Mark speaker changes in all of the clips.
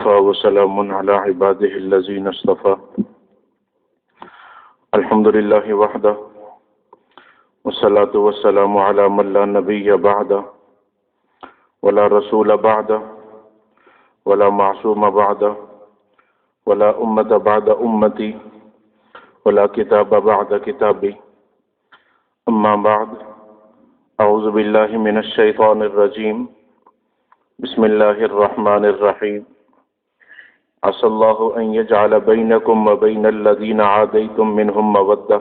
Speaker 1: وسلام على عباده الذين اصطفى الحمد لله وحده والصلاة والسلام على من لا نبي بعده ولا رسول بعده ولا معصوم بعده ولا أمة بعد أمتي ولا كتاب بعد كتابي أما بعد أعوذ بالله من الشيطان الرجيم بسم الله الرحمن الرحيم عسى الله أن يجعل بينكم وبين الذين عاديتم منهم مودة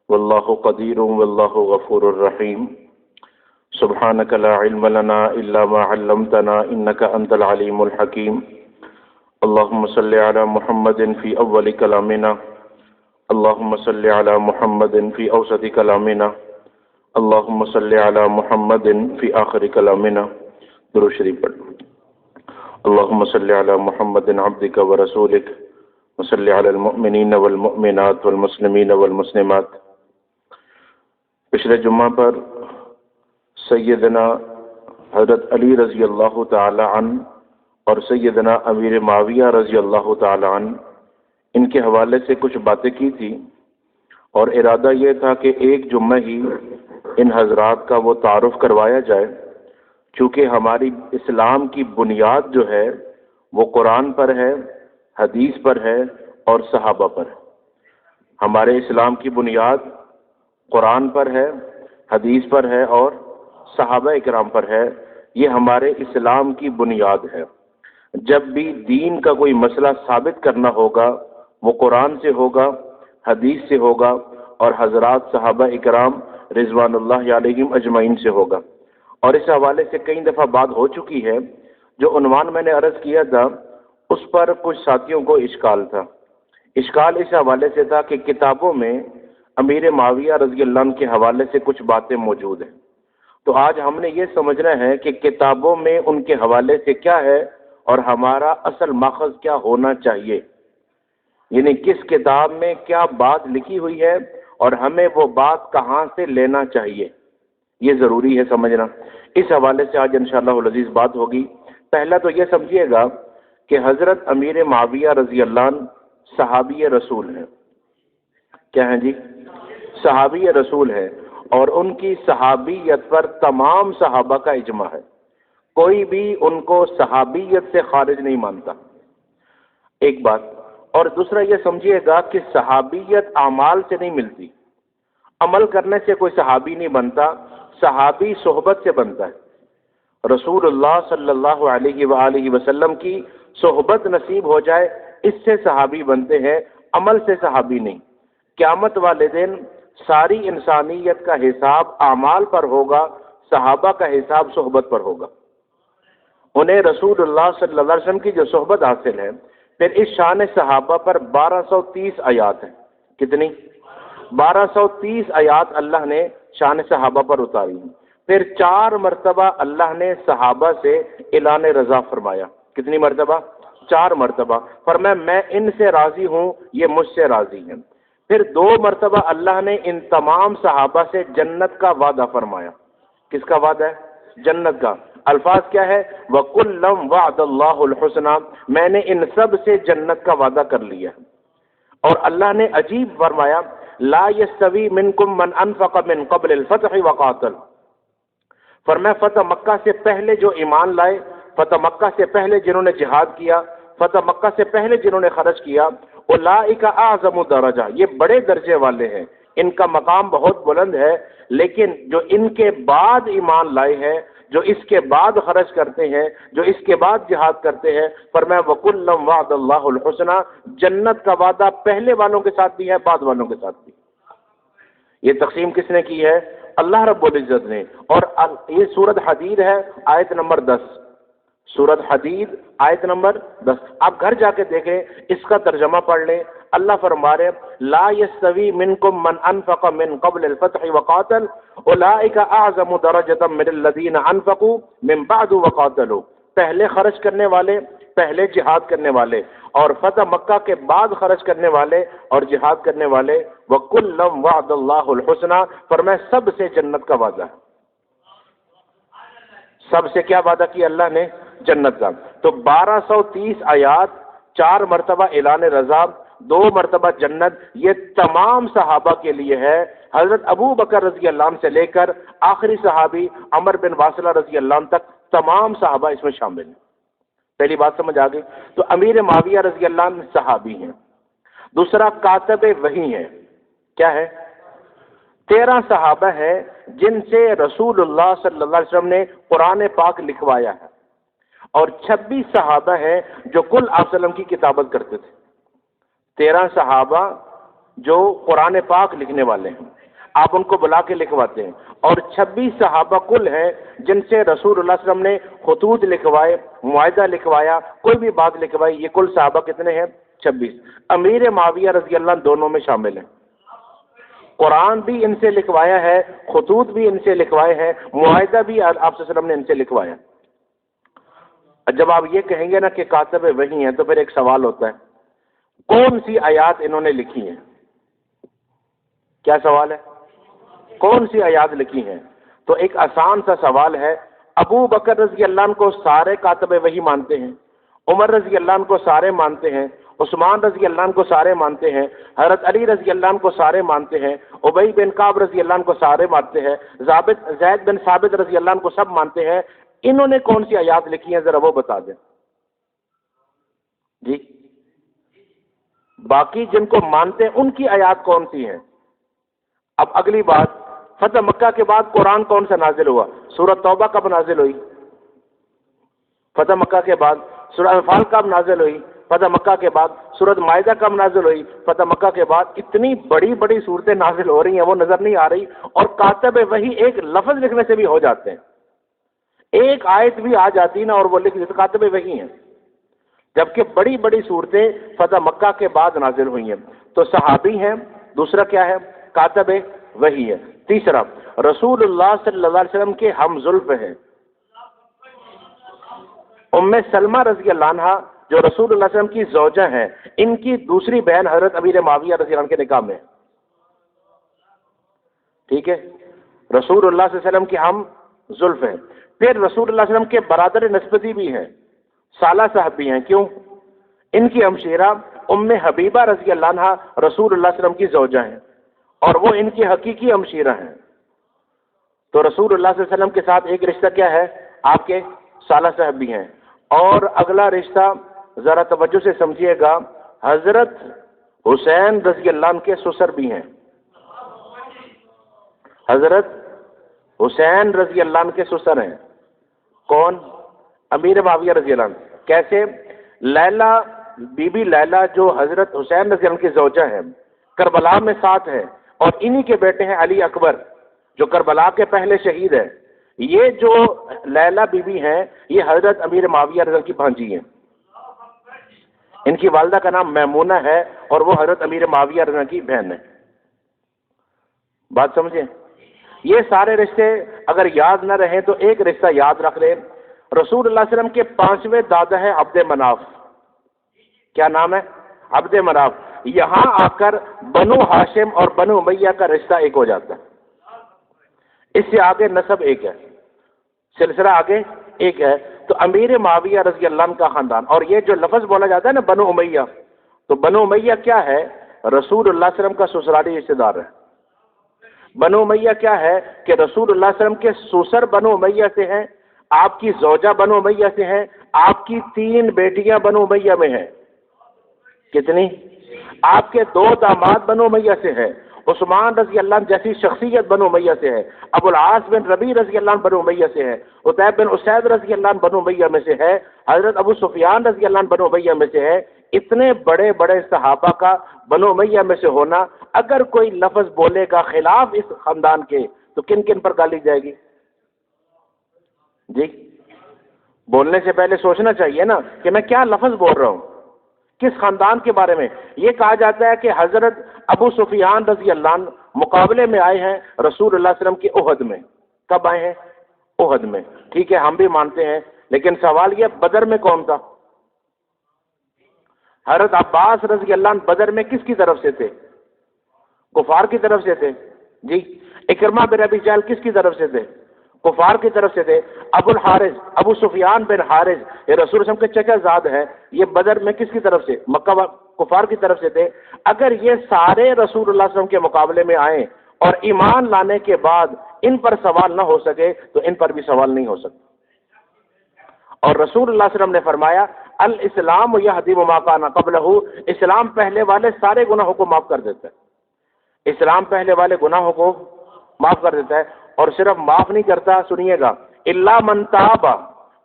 Speaker 1: والله قدير والله غفور رحيم سبحانك لا علم لنا إلا ما علمتنا إنك أنت العليم الحكيم اللهم صل على محمد في أول كلامنا اللهم صل على محمد في أوسط كلامنا اللهم صل على محمد في آخر كلامنا درود شریف پڑھ اللهم صل على محمد عبدك ورسولك وصل على المؤمنين والمؤمنات والمسلمين والمسلمات۔ پچھلے جمعہ پر سیدنا حضرت علی رضی اللہ تعالی عنہ اور سیدنا امیر معاویہ رضی اللہ تعالی عنہ ان کے حوالے سے کچھ باتیں کی تھی، اور ارادہ یہ تھا کہ ایک جمعہ ہی ان حضرات کا وہ تعارف کروایا جائے، چونکہ ہماری اسلام کی بنیاد جو ہے وہ قرآن پر ہے، حدیث پر ہے اور صحابہ پر ہے۔ ہمارے اسلام کی بنیاد قرآن پر ہے، حدیث پر ہے اور صحابہ اکرام پر ہے۔ یہ ہمارے اسلام کی بنیاد ہے۔ جب بھی دین کا کوئی مسئلہ ثابت کرنا ہوگا وہ قرآن سے ہوگا، حدیث سے ہوگا اور حضرات صحابہ اکرام رضوان اللہ علیہم اجمعین سے ہوگا۔ اور اس حوالے سے کئی دفعہ بات ہو چکی ہے۔ جو عنوان میں نے عرض کیا تھا اس پر کچھ ساتھیوں کو اشکال تھا۔ اشکال اس حوالے سے تھا کہ کتابوں میں امیر معاویہ رضی اللہ عنہ کے حوالے سے کچھ باتیں موجود ہیں، تو آج ہم نے یہ سمجھنا ہے کہ کتابوں میں ان کے حوالے سے کیا ہے اور ہمارا اصل ماخذ کیا ہونا چاہیے، یعنی کس کتاب میں کیا بات لکھی ہوئی ہے اور ہمیں وہ بات کہاں سے لینا چاہیے، یہ ضروری ہے سمجھنا۔ اس حوالے سے آج انشاءاللہ العزیز بات ہوگی۔ پہلا تو یہ سمجھیے گا کہ حضرت امیر معاویہ رضی اللہ عنہ صحابی رسول ہیں۔ کیا ہیں جی؟ صحابی رسول ہے، اور ان کی صحابیت پر تمام صحابہ کا اجماع ہے۔ کوئی بھی ان کو صحابیت سے خارج نہیں مانتا، ایک بات۔ اور دوسرا یہ سمجھیے گا کہ صحابیت اعمال سے نہیں ملتی، عمل کرنے سے کوئی صحابی نہیں بنتا، صحابی صحبت سے بنتا ہے۔ رسول اللہ صلی اللہ علیہ وآلہ وسلم کی صحبت نصیب ہو جائے اس سے صحابی بنتے ہیں، عمل سے صحابی نہیں۔ قیامت والے دن ساری انسانیت کا حساب اعمال پر ہوگا، صحابہ کا حساب صحبت پر ہوگا۔ انہیں رسول اللہ صلی اللہ علیہ وسلم کی جو صحبت حاصل ہے، پھر اس شان صحابہ پر 1230 آیات ہیں۔ کتنی؟ 1230 آیات اللہ نے شان صحابہ پر اتاری ہیں۔ پھر 4 مرتبہ اللہ نے صحابہ سے اعلان رضا فرمایا۔ کتنی مرتبہ؟ 4 مرتبہ۔ فرمایا میں ان سے راضی ہوں، یہ مجھ سے راضی ہیں۔ پھر 2 مرتبہ اللہ نے ان تمام صحابہ سے جنت کا وعدہ فرمایا۔ کس کا وعدہ ہے؟ جنت کا۔ الفاظ کیا ہے؟ وَكُلًّا وَعَدَ اللَّهُ الْحُسْنَى، میں نے ان سب سے جنت کا وعدہ کر لیا۔ اور اللہ نے عجیب فرمایا لا يستوي منكم من انفق من قبل الفتح وقاتل، فرمایا فتح مکہ سے پہلے جو ایمان لائے، فتح مکہ سے پہلے جنہوں نے جہاد کیا، فتح مکہ سے پہلے جنہوں نے خرچ کیا، اولئک اعظم درجہ، یہ بڑے درجے والے ہیں، ان کا مقام بہت بلند ہے۔ لیکن جو ان کے بعد ایمان لائے ہیں، جو اس کے بعد خرچ کرتے ہیں، جو اس کے بعد جہاد کرتے ہیں، فرمایا وَكُلًّا وَعَدَ اللَّهُ الْحُسْنَى، جنت کا وعدہ پہلے والوں کے ساتھ بھی ہے، بعد والوں کے ساتھ بھی۔ یہ تقسیم کس نے کی ہے؟ اللہ رب العزت نے۔ اور یہ سورۃ حدید ہے، آیت نمبر 10، سورۃ حدید آیت نمبر 10۔ آپ گھر جا کے دیکھیں، اس کا ترجمہ پڑھ لیں۔ اللہ فرما رہے لا يستوي منكم من انفق من قبل الفتح وقاتل اولئک اعظم درجة من الذين انفقوا من بعد وقاتلوا، پہلے خرچ کرنے والے، پہلے جہاد کرنے والے، اور فتح مکہ کے بعد خرچ کرنے والے اور جہاد کرنے والے، وَكُلًّا وَعَدَ اللَّهُ الْحُسْنَى، فرمایا سب سے جنت کا وعدہ ہے۔ سب سے کیا وعدہ کیا اللہ نے؟ جنت کا۔ تو 1230 آیات، 4 مرتبہ اعلان رضا، 2 مرتبہ جنت، یہ تمام صحابہ کے لیے ہے، حضرت ابو بکر رضی اللہ عنہ سے لے کر آخری صحابی عمر بن واصلہ رضی اللہ عنہ تک تمام صحابہ اس میں شامل ہیں۔ پہلی بات سمجھ آ گئی؟ تو امیر معاویہ رضی اللہ عنہ صحابی ہیں۔ دوسرا کاتب وحی ہے، کیا ہے؟ 13 صحابہ ہیں جن سے رسول اللہ صلی اللہ علیہ وسلم نے قرآن پاک لکھوایا ہے، اور 26 صحابہ ہیں جو کل آپ صلی اللہ علیہ وسلم کی کتابت کرتے تھے۔ 13 صحابہ جو قرآن پاک لکھنے والے ہیں، آپ ان کو بلا کے لکھواتے ہیں، اور 26 صحابہ کل ہیں جن سے رسول اللہ صلی اللہ علیہ وسلم نے خطوط لکھوائے، معاہدہ لکھوایا، کوئی بھی بات لکھوائی۔ یہ کل صحابہ کتنے ہیں؟ 26۔ امیر معاویہ رضی اللہ عنہ دونوں میں شامل ہیں۔ قرآن بھی ان سے لکھوایا ہے، خطوط بھی ان سے لکھوائے ہیں، معاہدہ بھی آپ صلی اللہ علیہ وسلم نے ان سے لکھوایا۔ جب آپ یہ کہیں گے نا کہ کاتب وحی ہیں، تو پھر ایک سوال ہوتا ہے، کون سی آیات انہوں نے لکھی ہیں؟ کیا سوال ہے؟ کون سی آیات لکھی ہیں؟ تو ایک آسان سا سوال ہے، ابو بکر رضی اللہ عنہ کو سارے کاتب وحی مانتے ہیں، عمر رضی اللہ عنہ کو سارے مانتے ہیں، عثمان رضی اللہ عنہ کو سارے مانتے ہیں، حضرت علی رضی اللہ عنہ کو سارے مانتے ہیں، ابی بن کعب رضی اللہ عنہ کو سارے مانتے ہیں، زید بن ثابت رضی اللہ عنہ کو سب مانتے ہیں۔ انہوں نے کون سی آیات لکھی ہیں ذرا وہ بتا دیں جی۔ باقی جن کو مانتے ہیں ان کی آیات کون سی ہیں؟ اب اگلی بات، فتح مکہ کے بعد قرآن کون سا نازل ہوا؟ سورۃ توبہ کب نازل ہوئی؟ فتح مکہ کے بعد۔ سورۃ انفال کب نازل ہوئی؟ فتح مکہ کے بعد۔ سورۃ مائدہ کب نازل ہوئی؟ فتح مکہ کے بعد۔ اتنی بڑی بڑی صورتیں نازل ہو رہی ہیں، وہ نظر نہیں آ رہی، اور کاتب وحی ایک لفظ لکھنے سے بھی ہو جاتے ہیں، ایک آیت بھی آ جاتی نا اور وہ لکھ دیتے، کاتب وحی ہیں۔ جبکہ بڑی بڑی صورتیں فتح مکہ کے بعد نازل ہوئی ہیں۔ تو صحابی ہیں، دوسرا کیا ہے؟ کاتب وحی ہے۔ تیسرا، رسول اللہ صلی اللہ علیہ وسلم کے ہم زلف ہیں۔ ام سلمہ رضی اللہ عنہ جو رسول اللہ صلی اللہ علیہ وسلم کی زوجہ ہیں، ان کی دوسری بہن حضرت امیر معاویہ رضی اللہ عنہ کے نکاح میں، ٹھیک ہے، رسول اللہ صلی اللہ علیہ وسلم کے ہم زلف ہیں۔ پھر رسول اللہ صلی اللہ علیہ وسلم کے برادر نسبتی بھی ہیں، سالہ صاحب بھی ہیں، کیوں؟ ان کی ہمشیرہ ام حبیبہ رضی اللہ عنہ رسول اللہ صلی اللہ علیہ وسلم کی زوجہ ہیں، اور وہ ان کی حقیقی ہمشیرہ ہیں۔ تو رسول اللہ صلی اللہ علیہ وسلم کے ساتھ ایک رشتہ کیا ہے؟ آپ کے سالہ صاحب بھی ہیں۔ اور اگلا رشتہ ذرا توجہ سے سمجھیے گا، حضرت حسین رضی اللہ عنہ کے سسر بھی ہیں، حضرت حسین رضی اللہ عنہ کے سسر ہیں۔ کون؟ امیر معاویہ رضی اللہ عنہ۔ کیسے؟ لیلہ، بی بی لیلہ جو حضرت حسین رضی اللہ عنہ کی زوجہ ہیں، کربلا میں ساتھ ہیں، اور انہی کے بیٹے ہیں علی اکبر جو کربلا کے پہلے شہید ہیں۔ یہ جو لیلہ بی بی ہیں، یہ حضرت امیر معاویہ رضی اللہ عنہ کی بھانجی ہیں، ان کی والدہ کا نام میمونہ ہے، اور وہ حضرت امیر معاویہ رضی اللہ عنہ کی بہن ہے۔ بات سمجھیں؟ یہ سارے رشتے اگر یاد نہ رہیں تو ایک رشتہ یاد رکھ لیں، رسول اللہ صلی اللہ علیہ وسلم کے 5ویں دادا ہے عبد مناف۔ کیا نام ہے؟ عبد مناف۔ یہاں آ کر بنو ہاشم اور بنو امیہ کا رشتہ ایک ہو جاتا ہے، اس سے آگے نسب ایک ہے، سلسلہ آگے ایک ہے۔ تو امیر معاویہ رضی اللہ عنہ کا خاندان، اور یہ جو لفظ بولا جاتا ہے نا بنو امیہ، تو بنو امیہ کیا ہے؟ رسول اللہ صلی اللہ علیہ وسلم کا سسرالی رشتہ دار ہے۔ بنو امیہ کیا ہے کہ رسول اللہ صلی اللہ علیہ وسلم کے سسر بنو امیہ سے ہیں، آپ کی زوجہ بنو امیہ سے ہیں، آپ کی 3 بیٹیاں بنو امیہ میں ہیں۔ کتنی؟ آپ کے 2 داماد بنو امیہ سے ہیں، عثمان رضی اللہ عنہ جیسی شخصیت بنو امیہ سے ہے، ابو العاص بن ربیع رضی اللہ عنہ بنو امیہ سے ہے، عتیب بن اسید رضی اللہ عنہ بنو امیہ میں سے ہے، حضرت ابو سفیان رضی اللہ عنہ بنو امیہ میں سے ہے۔ اتنے بڑے بڑے صحابہ کا بنو امیہ میں سے ہونا، اگر کوئی لفظ بولے گا خلاف اس خاندان کے تو کن کن پر گالی جائے گی؟ جی، بولنے سے پہلے سوچنا چاہیے نا کہ میں کیا لفظ بول رہا ہوں، کس خاندان کے بارے میں۔ یہ کہا جاتا ہے کہ حضرت ابو سفیان رضی اللہ عنہ مقابلے میں آئے ہیں رسول اللہ صلی اللہ علیہ وسلم کے احد میں۔ کب آئے ہیں؟ احد میں۔ ٹھیک ہے، ہم بھی مانتے ہیں، لیکن سوال یہ بدر میں کون تھا؟ حضرت عباس رضی اللہ عنہ بدر میں کس کی طرف سے تھے؟ کفار کی طرف سے تھے۔ جی، اکرمہ بن ابی جہل کس کی طرف سے تھے؟ کفار کی طرف سے تھے. ابو الحارث ابو سفیان بن حارث یہ رسول وسلم کے چچا زاد ہے. یہ بدر میں کس کی طرف سے؟ مکہ کفار کی طرف سے تھے. اگر یہ سارے رسول اللہ صلی اللہ علیہ وسلم کے مقابلے میں آئیں اور ایمان لانے کے بعد ان پر سوال نہ ہو سکے تو ان پر بھی سوال نہیں ہو سکتا. اور رسول اللہ صلی اللہ علیہ وسلم نے فرمایا الاسلام یہدم ما کان قبلہ، اسلام پہلے والے سارے گناہوں کو معاف کر دیتا ہے. اسلام پہلے والے گناہوں کو معاف کر دیتا ہے. اور صرف معاف نہیں کرتا، سنیے گا، الا من تاب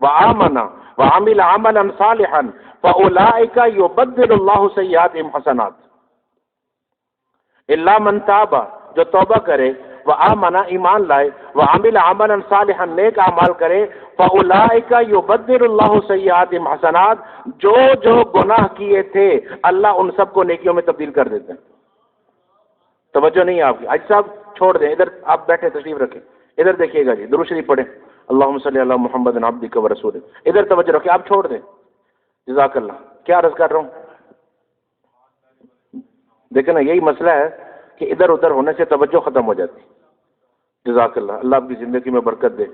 Speaker 1: وآمن وعمل عملا صالحا فاولئک یبدل اللہ سیئاتہم حسنات. الا من تاب، جو توبہ کرے، وآمن، ایمان لائے، وعمل عملا صالحا، نیک اعمال کرے، فاولئک یبدل اللہ سیئاتہم حسنات، جو جو گناہ کیے تھے اللہ ان سب کو نیکیوں میں تبدیل کر دیتے ہیں. توجہ نہیں ہے آپ کی. آج صاحب چھوڑ دیں، ادھر آپ بیٹھے تشریف رکھیں، ادھر دیکھیے گا جی، درود شریف پڑھیں، اللہم صلی علی محمد عبدک و رسولک. ادھر توجہ رکھیں، آپ چھوڑ دیں. جزاک اللہ. کیا عرض کر رہا ہوں؟ دیکھیں نا، یہی مسئلہ ہے کہ ادھر ادھر ہونے سے توجہ ختم ہو جاتی. جزاک اللہ، اللہ آپ کی زندگی میں برکت دے.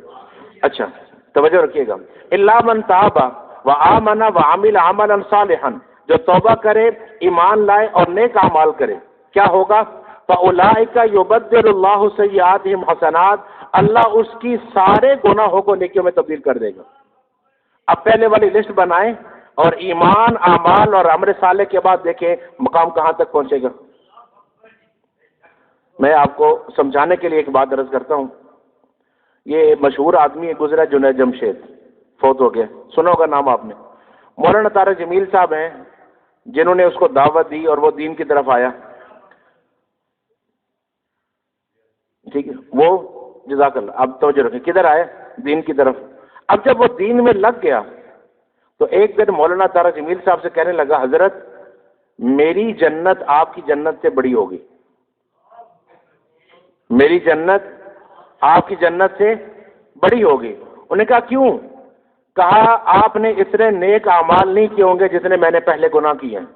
Speaker 1: اچھا توجہ رکھیے گا. الا من تاب وآمن وعمل عملا صالحا، جو توبہ کرے، ایمان لائے اور نیک اعمال کرے، کیا ہوگا؟ فاولئک یبدل اللہ سیئاتہم حسنات، اللہ اس کی سارے گناہوں کو نیکیوں میں تبدیل کر دے گا. اب پہلے والی لسٹ بنائیں اور ایمان، اعمال اور عمل صالح کے بعد دیکھیں مقام کہاں تک پہنچے گا. میں آپ کو سمجھانے کے لیے ایک بات عرض کرتا ہوں. یہ مشہور آدمی گزرا جنید جمشید، فوت ہو گیا، سنا ہوگا نام آپ نے. مولانا طارق جمیل صاحب ہیں جنہوں نے اس کو دعوت دی اور وہ دین کی طرف آیا. ٹھیک ہے، وہ جزاک اللہ. اب توجہ رکھیں، کدھر آئے؟ دین کی طرف. اب جب وہ دین میں لگ گیا تو ایک دن مولانا طارق جمیل صاحب سے کہنے لگا، حضرت میری جنت آپ کی جنت سے بڑی ہوگی. میری جنت آپ کی جنت سے بڑی ہوگی. انہوں نے کہا کیوں؟ کہا آپ نے اتنے نیک اعمال نہیں کیے ہوں گے جتنے میں نے پہلے گناہ کیے ہیں.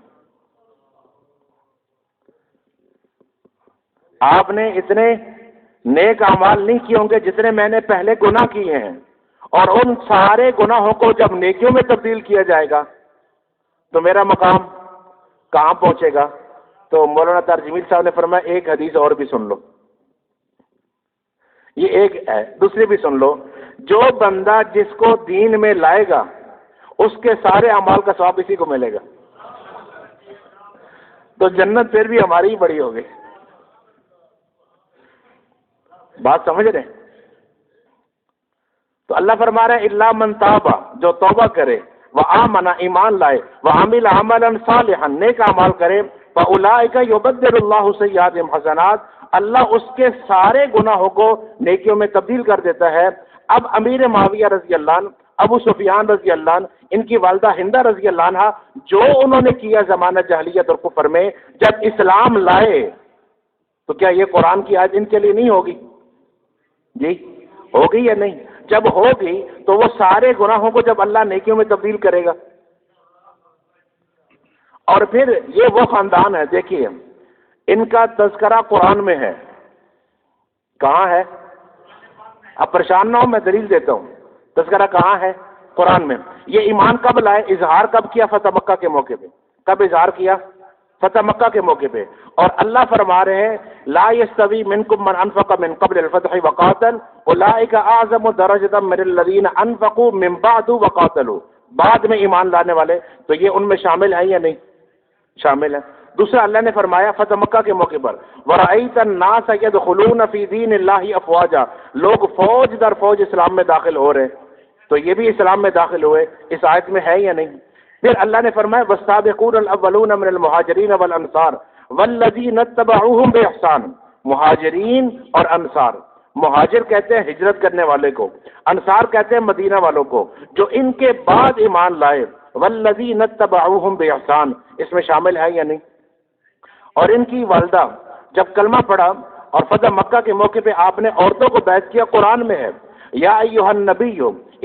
Speaker 1: آپ نے اتنے نیک اعمال نہیں کیے ہوں گے جتنے میں نے پہلے گناہ کیے ہیں. اور ان سارے گناہوں کو جب نیکیوں میں تبدیل کیا جائے گا تو میرا مقام کہاں پہنچے گا؟ تو مولانا طارق جمیل صاحب نے فرمایا ایک حدیث اور بھی سن لو. یہ ایک ہے، دوسری بھی سن لو. جو بندہ جس کو دین میں لائے گا اس کے سارے اعمال کا ثواب اسی کو ملے گا. تو جنت پھر بھی ہماری ہی بڑی ہوگی. بات سمجھ رہے ہیں؟ تو اللہ فرما رہا ہے الا من تاب، جو توبہ کرے، وآمن، ایمان لائے، وعمل عملا صالحا، نیک اعمال کرے، فاولئک یبدل اللہ سیئاتہم حسنات، اللہ اس کے سارے گناہوں کو نیکیوں میں تبدیل کر دیتا ہے. اب امیر معاویہ رضی اللہ عنہ، ابو سفیان رضی اللہ عنہ، ان کی والدہ ہندہ رضی اللہ عنہ، جو انہوں نے کیا زمانہ جاہلیت اور کفر میں، جب اسلام لائے تو کیا یہ قرآن کی آیت ان کے لیے نہیں ہوگی؟ جی ہوگی یا نہیں؟ جب ہوگی تو وہ سارے گناہوں کو جب اللہ نیکیوں میں تبدیل کرے گا. اور پھر یہ وہ خاندان ہے، دیکھیے ان کا تذکرہ قرآن میں ہے. کہاں ہے؟ اب پریشان نہ ہو، میں دلیل دیتا ہوں. تذکرہ کہاں ہے؟ قرآن میں. یہ ایمان کب لائے؟ اظہار کب کیا؟ فتح مکہ کے موقع پہ. کب اظہار کیا؟ فتح مکہ کے موقع پہ. اور اللہ فرما رہے ہیں لا یستوی منکم من انفق من قبل الفتح وقاتل اولئک اعظم درجۃ من الذین انفقوا من بعد وقاتلوا. بعد میں ایمان لانے والے تو یہ ان میں شامل ہیں یا نہیں؟ شامل ہیں. دوسرا اللہ نے فرمایا فتح مکہ کے موقع پر وَرَأَيْتَ النَّاسَ يَدْخُلُونَ فِي دِينِ اللَّهِ أَفْوَاجًا، لوگ فوج در فوج اسلام میں داخل ہو رہے ہیں. تو یہ بھی اسلام میں داخل ہوئے. اس آیت میں ہے یا نہیں؟ پھر اللہ نے فرمایا وَالسَّابِقُونَ الْأَوَّلُونَ مِنَ الْمُهَاجِرِينَ وَالْأَنصَارِ وَالَّذِينَ اتَّبَعُوهُمْ بِإِحْسَانٍ. مہاجرین اور انصار، مہاجر کہتے ہیں ہجرت کرنے والے کو، انصار کہتے ہیں مدینہ والوں کو، جو ان کے بعد ایمان لائے. وَالَّذِينَ اتَّبَعُوهُمْ بِإِحْسَانٍ اس میں شامل ہے یا نہیں؟ اور ان کی والدہ جب کلمہ پڑھا اور فتح مکہ کے موقع پہ آپ نے عورتوں کو بیعت کیا، قرآن میں ہے یا ایھا النبی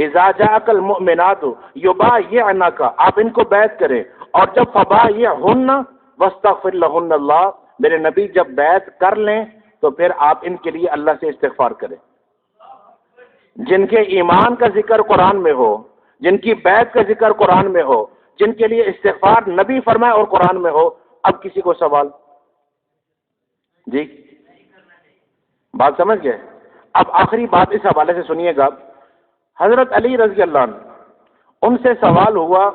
Speaker 1: اذا جاءک المؤمنات یبایعنک، آپ ان کو بیعت کریں. اور جب فبایعہن واستغفر لہن اللہ، میرے نبی جب بیعت کر لیں تو پھر آپ ان کے لیے اللہ سے استغفار کریں. جن کے ایمان کا ذکر قرآن میں ہو، جن کی بیعت کا ذکر قرآن میں ہو، جن کے لیے استغفار نبی فرمائے اور قرآن میں ہو، اب کسی کو سوال؟ جی بات سمجھ گئے؟ اب آخری بات اس حوالے سے سنیے گا، حضرت علی رضی اللہ عنہ، ان سے سوال ہوا،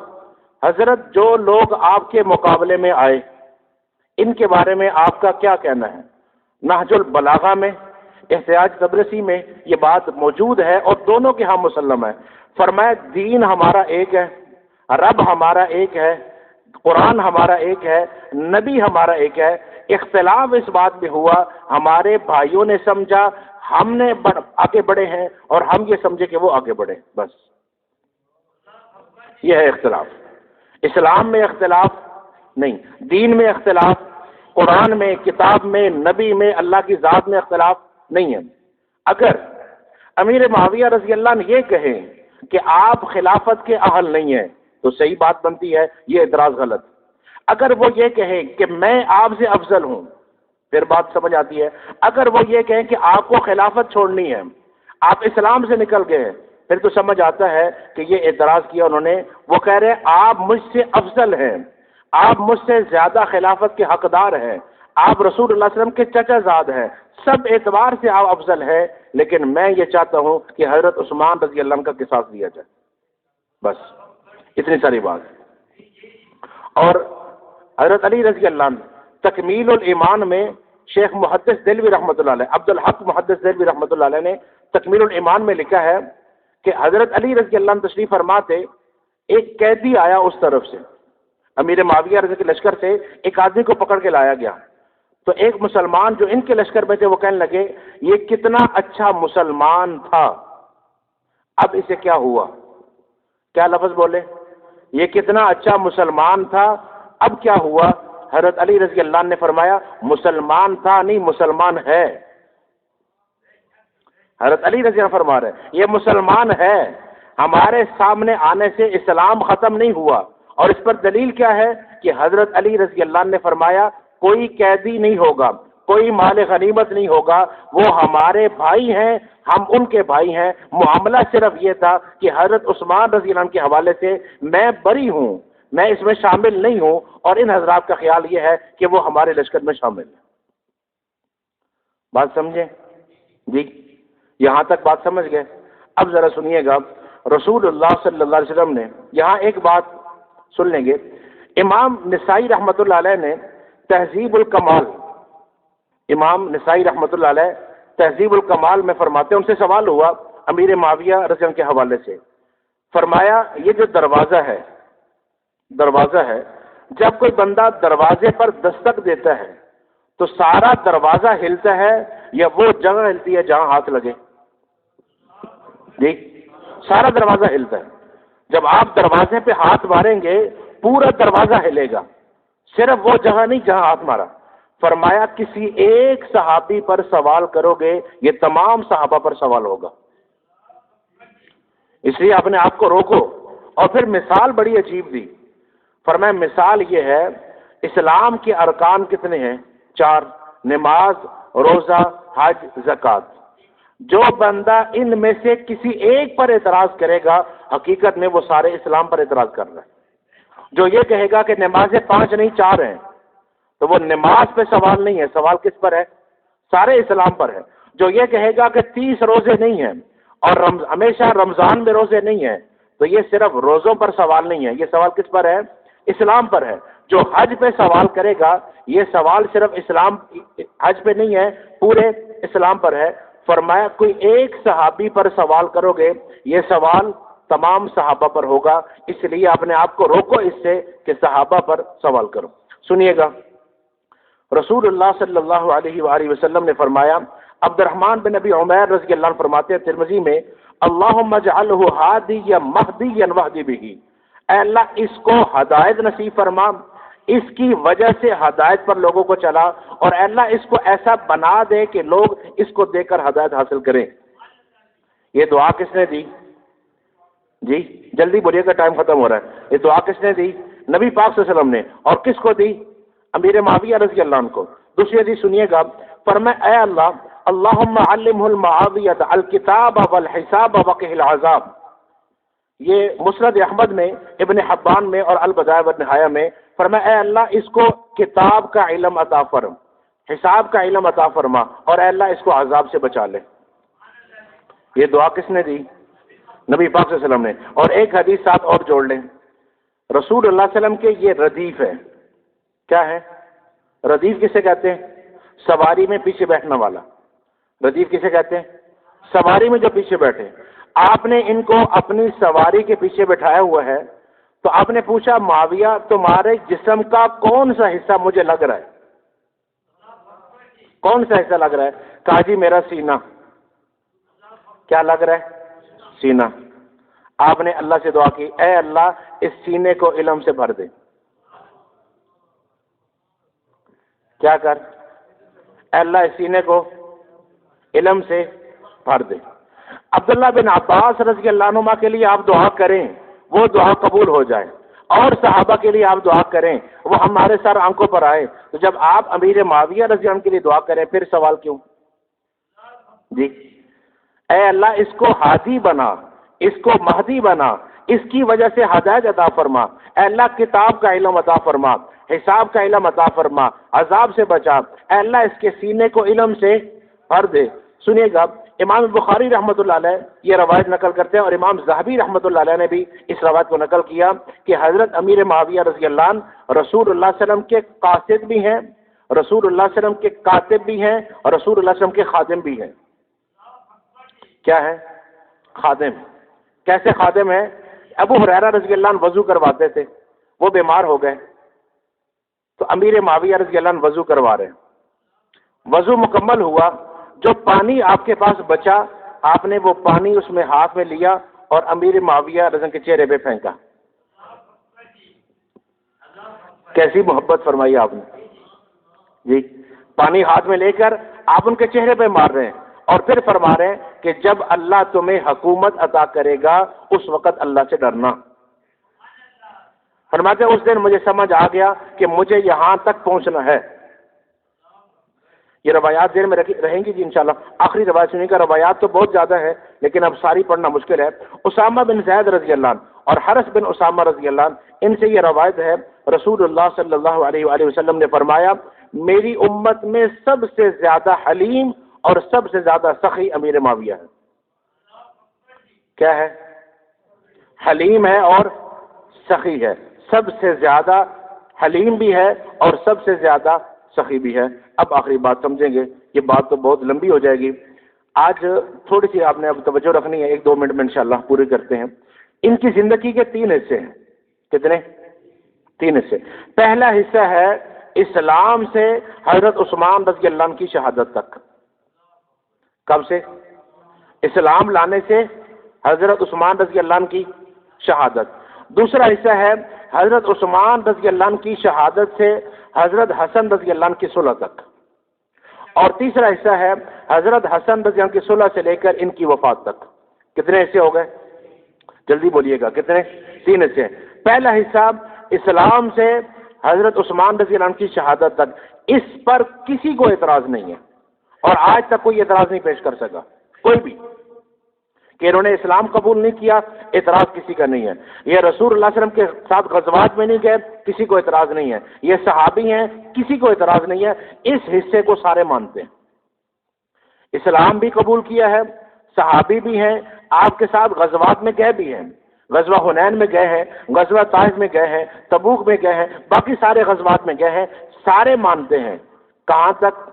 Speaker 1: حضرت جو لوگ آپ کے مقابلے میں آئے ان کے بارے میں آپ کا کیا کہنا ہے؟ نہج البلاغہ میں، احتیاج تبرسی میں یہ بات موجود ہے اور دونوں کے ہاں مسلم ہے۔ فرمایا دین ہمارا ایک ہے، رب ہمارا ایک ہے، قرآن ہمارا ایک ہے، نبی ہمارا ایک ہے، اختلاف اس بات میں ہوا ہمارے بھائیوں نے سمجھا ہم نے آگے بڑھے ہیں اور ہم یہ سمجھے کہ وہ آگے بڑھے، بس یہ ہے اختلاف۔ اسلام میں اختلاف نہیں، دین میں اختلاف، قرآن میں، کتاب میں، نبی میں، اللہ کی ذات میں اختلاف نہیں ہے۔ اگر امیر معاویہ رضی اللہ عنہ یہ کہیں کہ آپ خلافت کے اہل نہیں ہیں تو صحیح بات بنتی ہے، یہ اعتراض غلط۔ اگر وہ یہ کہیں کہ میں آپ سے افضل ہوں پھر بات سمجھ آتی ہے۔ اگر وہ یہ کہیں کہ آپ کو خلافت چھوڑنی ہے، آپ اسلام سے نکل گئے ہیں، پھر تو سمجھ آتا ہے کہ یہ اعتراض کیا انہوں نے۔ وہ کہہ رہے ہیں آپ مجھ سے افضل ہیں، آپ مجھ سے زیادہ خلافت کے حقدار ہیں، آپ رسول اللہ صلی اللہ علیہ وسلم کے چچا زاد ہیں، سب اعتبار سے آپ افضل ہیں، لیکن میں یہ چاہتا ہوں کہ حضرت عثمان رضی اللہ عنہ کا قصاص دیا جائے، بس اتنی ساری بات۔ اور حضرت علی رضی اللہ عنہ تکمیل الایمان میں شیخ محدث دہلوی رحمۃ اللہ علیہ، عبد الحق محدث دہلوی رحمۃ اللہ علیہ نے تکمیل الایمان میں لکھا ہے کہ حضرت علی رضی اللہ عنہ تشریف فرماتے، ایک قیدی آیا اس طرف سے، امیر معاویہ رضی کے لشکر سے ایک آدمی کو پکڑ کے لایا گیا، تو ایک مسلمان جو ان کے لشکر میں تھے وہ کہنے لگے یہ کتنا اچھا مسلمان تھا، اب اسے کیا ہوا؟ کیا لفظ بولے؟ یہ کتنا اچھا مسلمان تھا، اب کیا ہوا؟ حضرت علی رضی اللہ عنہ نے فرمایا مسلمان تھا نہیں، مسلمان ہے۔ حضرت علی رضی اللہ عنہ فرما رہے ہیں یہ مسلمان ہے، ہمارے سامنے آنے سے اسلام ختم نہیں ہوا۔ اور اس پر دلیل کیا ہے کہ حضرت علی رضی اللہ عنہ نے فرمایا کوئی قیدی نہیں ہوگا، کوئی مال غنیمت نہیں ہوگا، وہ ہمارے بھائی ہیں، ہم ان کے بھائی ہیں۔ معاملہ صرف یہ تھا کہ حضرت عثمان رضی اللہ عنہ کے حوالے سے میں بری ہوں، میں اس میں شامل نہیں ہوں، اور ان حضرات کا خیال یہ ہے کہ وہ ہمارے لشکر میں شامل ہیں۔ بات سمجھیں؟ جی یہاں تک بات سمجھ گئے؟ اب ذرا سنیے گا، رسول اللہ صلی اللہ علیہ وسلم نے یہاں ایک بات سن لیں گے، امام نسائی رحمۃ اللہ علیہ نے تہذیب الکمال، امام نسائی رحمۃ اللہ علیہ تہذیب الکمال میں فرماتے ہیں، ان سے سوال ہوا امیر معاویہ رضی اللہ عنہ کے حوالے سے، فرمایا یہ جو دروازہ ہے جب کوئی بندہ دروازے پر دستک دیتا ہے تو سارا دروازہ ہلتا ہے یا وہ جگہ ہلتی ہے جہاں ہاتھ لگے؟ جی سارا دروازہ ہلتا ہے۔ جب آپ دروازے پہ ہاتھ ماریں گے پورا دروازہ ہلے گا، صرف وہ جگہ نہیں جہاں ہاتھ مارا۔ فرمایا کسی ایک صحابی پر سوال کرو گے یہ تمام صحابہ پر سوال ہوگا، اس لیے اپنے آپ کو روکو۔ اور پھر مثال بڑی عجیب دی، فرمایا مثال یہ ہے اسلام کے ارکان کتنے ہیں؟ 4، نماز، روزہ، حج، زکوٰۃ۔ جو بندہ ان میں سے کسی ایک پر اعتراض کرے گا حقیقت میں وہ سارے اسلام پر اعتراض کر رہا ہے۔ جو یہ کہے گا کہ نمازیں 5 نہیں 4 ہیں تو وہ نماز پہ سوال نہیں ہے، سوال کس پر ہے؟ سارے اسلام پر ہے۔ جو یہ کہے گا کہ 30 روزے نہیں ہیں اور ہمیشہ رمضان میں روزے نہیں ہیں تو یہ صرف روزوں پر سوال نہیں ہے، یہ سوال کس پر ہے؟ اسلام پر ہے۔ جو حج پہ سوال کرے گا یہ سوال صرف اسلام حج پہ نہیں ہے، پورے اسلام پر ہے۔ فرمایا کوئی ایک صحابی پر سوال کرو گے یہ سوال تمام صحابہ پر ہوگا، اس لیے اپنے آپ کو روکو اس سے کہ صحابہ پر سوال کرو۔ سنیے گا، رسول اللہ صلی اللہ علیہ وآلہ وسلم نے فرمایا، عبد الرحمن بن ابی عمیر رضی اللہ عنہ فرماتے ہیں ترمذی میں، اللہم اجعلہ ہادیا مہدیا واہد بہ، اے اللہ اس کو ہدایت نصیب فرما، اس کی وجہ سے ہدایت پر لوگوں کو چلا، اور اے اللہ اس کو ایسا بنا دے کہ لوگ اس کو دیکھ کر ہدایت حاصل کریں۔ یہ دعا کس نے دی؟ جی جلدی بولیے گا ٹائم ختم ہو رہا ہے۔ یہ دعا کس نے دی؟ نبی پاک صلی اللہ علیہ وسلم نے۔ اور کس کو دی؟ امیر معاویہ رضی اللہ عنہ کو۔ دوسری حدیث سنیے گا، فرمایا اے اللہ اللہم علمہ المعاویۃ الکتاب والحساب وقہ العذاب. یہ مسند احمد میں، ابن حبان میں اور البدایہ والنہایہ میں فرمایا، اے اللہ اس کو کتاب کا علم عطا فرما، حساب کا علم عطا فرما، اور اے اللہ اس کو عذاب سے بچا لے. یہ دعا کس نے دی؟ نبی پاک صلی اللہ علیہ وسلم نے. اور ایک حدیث ساتھ اور جوڑ لیں، رسول اللہ صلی اللہ علیہ وسلم کے یہ ردیف ہے. کیا ہے ردیف؟ کسے کہتے ہیں؟ سواری میں پیچھے بیٹھنے والا. ردیف کسے کہتے ہیں؟ سواری میں جو پیچھے بیٹھے. آپ نے ان کو اپنی سواری کے پیچھے بٹھایا ہوا ہے، تو آپ نے پوچھا معاویہ تمہارے جسم کا کون سا حصہ مجھے لگ رہا ہے؟ کون سا حصہ لگ رہا ہے؟ کہا جی میرا سینہ. کیا لگ رہا ہے؟ سینہ. آپ نے اللہ سے دعا کی، اے اللہ اس سینے کو علم سے بھر دے. کیا کر؟ اے اللہ اس سینے کو علم سے بھر دے. عبداللہ بن عباس رضی اللہ عنہما کے لیے آپ دعا کریں، وہ دعا قبول ہو جائے، اور صحابہ کے لیے آپ دعا کریں وہ ہمارے سر آنکھوں پر آئے. تو جب آپ امیر معاویہ رضی اللہ عنہ کے لیے دعا کریں پھر سوال کیوں؟ جی اے اللہ اس کو ہادی بنا، اس کو مہدی بنا، اس کی وجہ سے ہدایت عطا فرما. اے اللہ کتاب کا علم عطا فرما، حساب کا علم عطا فرما، عذاب سے بچا. اے اللہ اس کے سینے کو علم سے بھر دے. سنیے گا، امام بخاری رحمۃ اللہ علیہ یہ روایت نقل کرتے ہیں، اور امام ذہبی رحمۃ اللہ علیہ نے بھی اس روایت کو نقل کیا کہ حضرت امیر معاویہ رضی اللہ عنہ رسول اللہ صلی اللہ علیہ وسلم کے قاصد بھی ہیں، رسول اللہ صلی اللہ علیہ وسلم کے کاتب بھی ہیں، اور رسول اللہ صلی اللہ علیہ وسلم کے خادم بھی ہیں. کیا ہے؟ خادم. کیسے خادم ہیں؟ ابو ہریرہ رضی اللہ عنہ وضو کرواتے تھے، وہ بیمار ہو گئے تو امیر معاویہ رضی اللہ عنہ وضو کروا رہے ہیں. وضو مکمل ہوا، جو پانی آپ کے پاس بچا آپ نے وہ پانی اس میں ہاتھ میں لیا اور امیر معاویہ رضی اللہ عنہ کے چہرے پہ پھینکا. کیسی محبت فرمائی آپ نے جی. پانی ہاتھ میں لے کر آپ ان کے چہرے پہ مار رہے ہیں، اور پھر فرما رہے ہیں کہ جب اللہ تمہیں حکومت عطا کرے گا اس وقت اللہ سے ڈرنا. فرماتے ہیں اس دن مجھے سمجھ آ گیا کہ مجھے یہاں تک پہنچنا ہے. یہ روایات ذہن میں رہیں گی جی انشاءاللہ. آخری روایت سنیں گا، روایات تو بہت زیادہ ہے لیکن اب ساری پڑھنا مشکل ہے. اسامہ بن زید رضی اللہ عنہ اور حرس بن اسامہ رضی اللہ عنہ، ان سے یہ روایت ہے، رسول اللہ صلی اللہ علیہ وآلہ وسلم نے فرمایا میری امت میں سب سے زیادہ حلیم اور سب سے زیادہ سخی امیر معاویہ ہے. کیا ہے؟ حلیم ہے اور سخی ہے. سب سے زیادہ حلیم بھی ہے اور سب سے زیادہ سخی بھی ہے. اب آخری بات سمجھیں گے، یہ بات تو بہت لمبی ہو جائے گی. آج تھوڑی سی آپ نے اب توجہ رکھنی ہے، 1-2 منٹ میں انشاءاللہ پورے کرتے ہیں. ان کی زندگی کے 3 حصے ہیں. کتنے؟ 3 حصے. پہلا حصہ ہے اسلام سے حضرت عثمان رضی اللہ عنہ کی شہادت تک. کب سے؟ اسلام لانے سے حضرت عثمان رضی اللہ عنہ کی شہادت. دوسرا حصہ ہے حضرت عثمان رضی اللہ عنہ کی شہادت سے حضرت حسن رضی اللہ عنہ کی صلح تک. اور تیسرا حصہ ہے حضرت حسن رضی اللہ عنہ کی صلح سے لے کر ان کی وفات تک. کتنے حصے ہو گئے؟ جلدی بولیے گا. کتنے؟ 3 حصے. پہلا حصہ اسلام سے حضرت عثمان رضی اللہ عنہ کی شہادت تک. اس پر کسی کو اعتراض نہیں ہے، اور آج تک کوئی اعتراض نہیں پیش کر سکا کوئی بھی کہ انہوں نے اسلام قبول نہیں کیا. اعتراض کسی کا نہیں ہے. یہ رسول اللہ صلی اللہ علیہ وسلم کے ساتھ غزوات میں نہیں گئے، کسی کو اعتراض نہیں ہے. یہ صحابی ہیں، کسی کو اعتراض نہیں ہے. اس حصے کو سارے مانتے ہیں. اسلام بھی قبول کیا ہے، صحابی بھی ہیں، آپ کے ساتھ غزوات میں گئے بھی ہیں، غزوہ حنین میں گئے ہیں، غزوہ طائف میں گئے ہیں، تبوک میں گئے ہیں، باقی سارے غزوات میں گئے ہیں. سارے مانتے ہیں. کہاں تک؟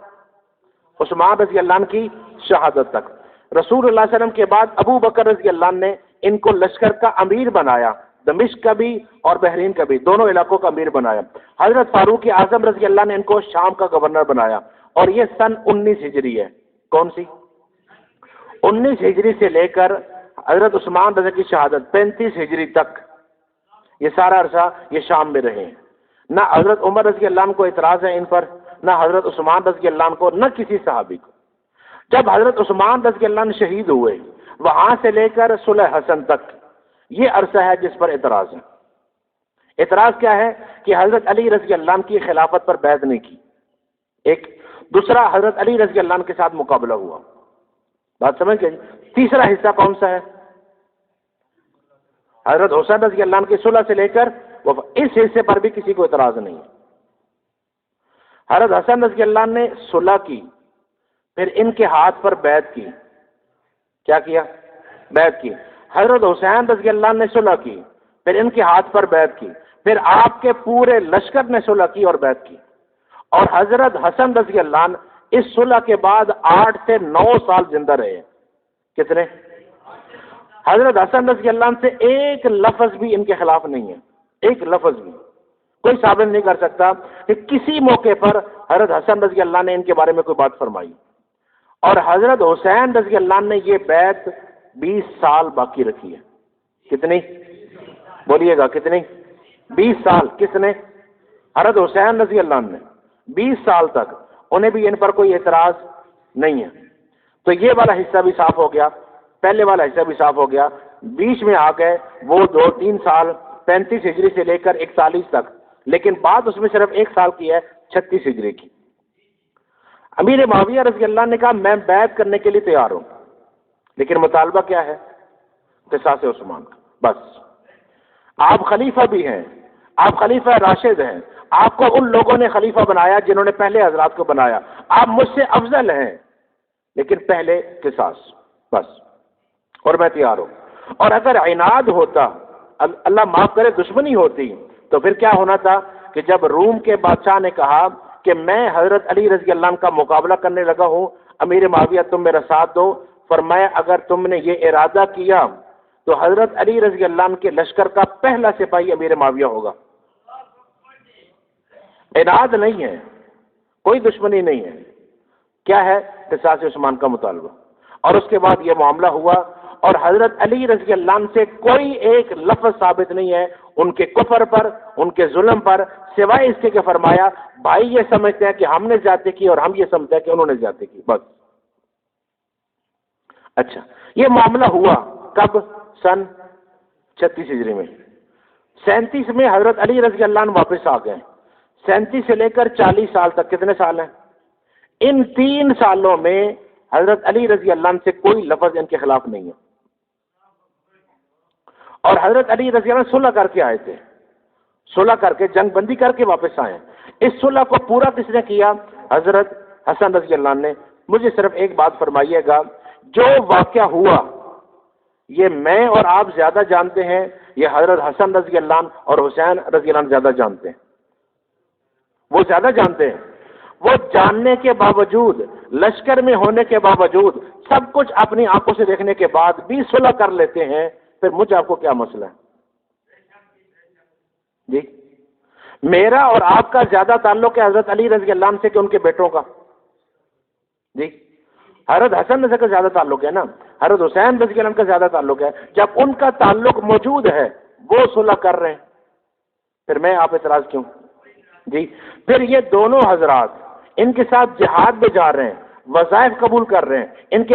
Speaker 1: عثمان رضی اللہ عنہ کی شہادت تک. رسول اللہ صلی اللہ علیہ وسلم کے بعد ابو بکر رضی اللہ عنہ نے ان کو لشکر کا امیر بنایا، دمشق کا بھی اور بحرین کا بھی، دونوں علاقوں کا امیر بنایا. حضرت فاروق اعظم رضی اللہ نے ان کو شام کا گورنر بنایا. اور یہ سن 19 ہجری ہے. کون سی؟ 19 ہجری سے لے کر حضرت عثمان رضی کی شہادت 35 ہجری تک یہ سارا عرصہ یہ شام میں رہے. نہ حضرت عمر رضی اللہ عنہ کو اعتراض ہے ان پر، نہ حضرت عثمان رضی اللہ عنہ کو، نہ کسی صحابی کو. جب حضرت عثمان رضی اللہ عنہ شہید ہوئے وہاں سے لے کر صلح حسن تک یہ عرصہ ہے جس پر اعتراض ہے. اعتراض کیا ہے؟ کہ حضرت علی رضی اللہ عنہ کی خلافت پر بیعت نہیں کی. ایک دوسرا حضرت علی رضی اللہ عنہ کے ساتھ مقابلہ ہوا، بات سمجھ گئے جی؟ تیسرا حصہ کون سا ہے؟ حضرت حسین رضی اللہ عنہ کی صلح سے لے کر اس حصے پر بھی کسی کو اعتراض نہیں ہے۔ حضرت حسن رضی اللہ عنہ نے صلح کی، پھر ان کے ہاتھ پر بیعت کی، کیا کیا؟ بیعت کی۔ حضرت حسین رضی اللہ عنہ نے صلح کی، پھر ان کے ہاتھ پر بیعت کی، پھر آپ کے پورے لشکر نے صلح کی اور بیعت کی، اور حضرت حسن رضی اللہ عنہ اس صلح کے بعد 8 سے 9 سال زندہ رہے۔ کتنے؟ حضرت حسن رضی اللہ عنہ سے ایک لفظ بھی ان کے خلاف نہیں ہے، ایک لفظ بھی کوئی ثابت نہیں کر سکتا کہ کسی موقع پر حضرت حسن رضی اللہ نے ان کے بارے میں کوئی بات فرمائی۔ اور حضرت حسین رضی اللہ عنہ نے یہ بیعت 20 سال باقی رکھی ہے۔ کتنی؟ بولیے گا کتنی؟ 20 سال۔ کس نے؟ حضرت حسین رضی اللہ عنہ نے 20 سال تک، انہیں بھی ان پر کوئی اعتراض نہیں ہے۔ تو یہ والا حصہ بھی صاف ہو گیا، پہلے والا حصہ بھی صاف ہو گیا۔ بیچ میں آ گئے وہ 2-3 سال 35 ہجری سے لے کر 41 تک، لیکن بات اس میں صرف 1 سال کی ہے، 36 ہجری کی۔ امیر معاویہ رضی اللہ عنہ نے کہا میں بیعت کرنے کے لیے تیار ہوں، لیکن مطالبہ کیا ہے؟ قصاص عثمان کا، بس۔ آپ خلیفہ بھی ہیں، آپ خلیفہ راشد ہیں، آپ کو ان لوگوں نے خلیفہ بنایا جنہوں نے پہلے حضرات کو بنایا، آپ مجھ سے افضل ہیں، لیکن پہلے قصاص، بس، اور میں تیار ہوں۔ اور اگر عناد ہوتا، اللہ معاف کرے دشمنی ہوتی، تو پھر کیا ہونا تھا کہ جب روم کے بادشاہ نے کہا کہ میں حضرت علی رضی اللہ عنہ کا مقابلہ کرنے لگا ہوں، امیر معاویہ تم میرا ساتھ دو، فرمایا اگر تم نے یہ ارادہ کیا تو حضرت علی رضی اللہ عنہ کے لشکر کا پہلا سپاہی امیر معاویہ ہوگا۔ عناد نہیں ہے، کوئی دشمنی نہیں ہے، کیا ہے؟ قصاص عثمان کا مطالبہ۔ اور اس کے بعد یہ معاملہ ہوا، اور حضرت علی رضی اللہ عنہ سے کوئی ایک لفظ ثابت نہیں ہے ان کے کفر پر، ان کے ظلم پر، سوائے اس کے کہ فرمایا بھائی یہ سمجھتے ہیں کہ ہم نے زیادتی کی اور ہم یہ سمجھتے ہیں کہ انہوں نے زیادتی کی، بس۔ اچھا، یہ معاملہ ہوا کب؟ سن 36 ہجری میں۔ 37 میں حضرت علی رضی اللہ عنہ واپس آ گئے۔ 37 سے لے کر 40 سال تک کتنے سال ہیں؟ ان 3 سالوں میں حضرت علی رضی اللہ عنہ سے کوئی لفظ ان کے خلاف نہیں ہے، اور حضرت علی رضی اللہ عنہ صلح کر کے آئے تھے، صلح کر کے جنگ بندی کر کے واپس آئے۔ اس صلح کو پورا کس نے کیا؟ حضرت حسن رضی اللہ عنہ نے۔ مجھے صرف ایک بات فرمائیے گا، جو واقعہ ہوا یہ میں اور آپ زیادہ جانتے ہیں، یہ حضرت حسن رضی اللہ عنہ اور حسین رضی اللہ عنہ زیادہ جانتے ہیں؟ وہ زیادہ جانتے ہیں۔ وہ جاننے کے باوجود، لشکر میں ہونے کے باوجود، سب کچھ اپنی آنکھوں سے دیکھنے کے بعد بھی صلح کر لیتے ہیں، پھر مجھ آپ کو کیا مسئلہ ہے؟ جی، میرا اور آپ کا زیادہ تعلق ہے حضرت علی رضی اللہ عنہ سے کہ ان کے بیٹوں کا؟ جی، حضرت حسن رضی کا زیادہ تعلق ہے نا، حضرت حسین رضی اللہ عنہ کا زیادہ تعلق ہے۔ جب ان کا تعلق موجود ہے، وہ صلح کر رہے ہیں، پھر میں آپ اعتراض کیوں؟ جی، پھر یہ دونوں حضرات ان کے ساتھ جہاد میں جا رہے ہیں، وظائف قبول کر رہے ہیں، ان کے